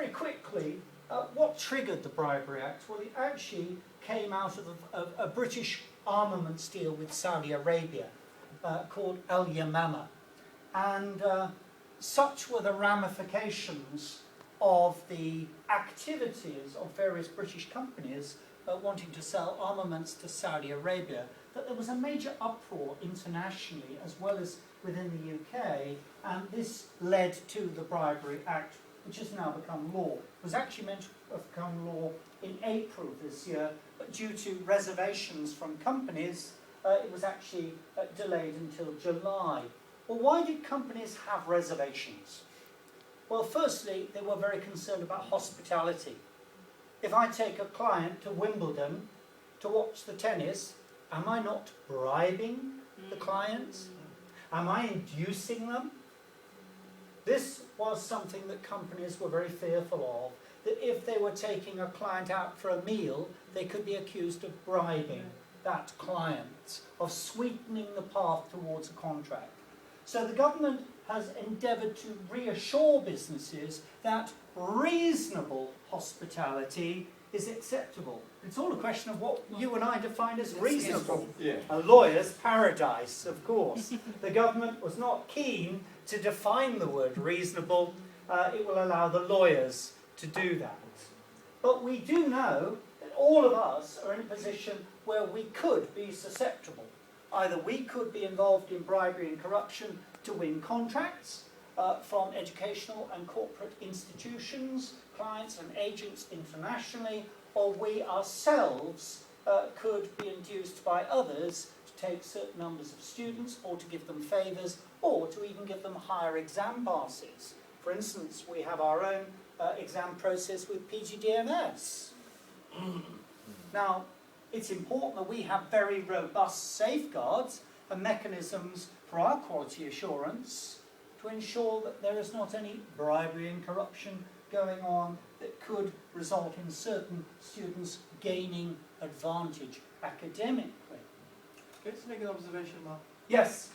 very quickly, what triggered the Bribery Act? Well, it actually came out of a British armaments deal with Saudi Arabia called Al Yamama. And such were the ramifications of the activities of various British companies wanting to sell armaments to Saudi Arabia, that there was a major uproar internationally as well as within the UK, and this led to the Bribery Act, which has now become law. It was actually meant to have become law in April this year, but due to reservations from companies, it was actually delayed until July. Well, why did companies have reservations? Well, firstly, they were very concerned about hospitality. If I take a client to Wimbledon to watch the tennis, am I not bribing the clients? Am I inducing them? This was something that companies were very fearful of, that if they were taking a client out for a meal, they could be accused of bribing that client, of sweetening the path towards a contract. So the government has endeavoured to reassure businesses that reasonable hospitality is acceptable. It's all a question of what you and I define as reasonable. Yeah. A lawyer's paradise, of course. The government was not keen to define the word reasonable. It will allow the lawyers to do that. But we do know that all of us are in a position where we could be susceptible. Either we could be involved in bribery and corruption to win contracts from educational and corporate institutions, clients and agents internationally, or we ourselves could be induced by others to take certain numbers of students or to give them favours or to even give them higher exam passes. For instance, we have our own exam process with PGDMS. Now, it's important that we have very robust safeguards and mechanisms for our quality assurance to ensure that there is not any bribery and corruption going on that could result in certain students gaining advantage academically. Can I just make an observation, Mark? Yes.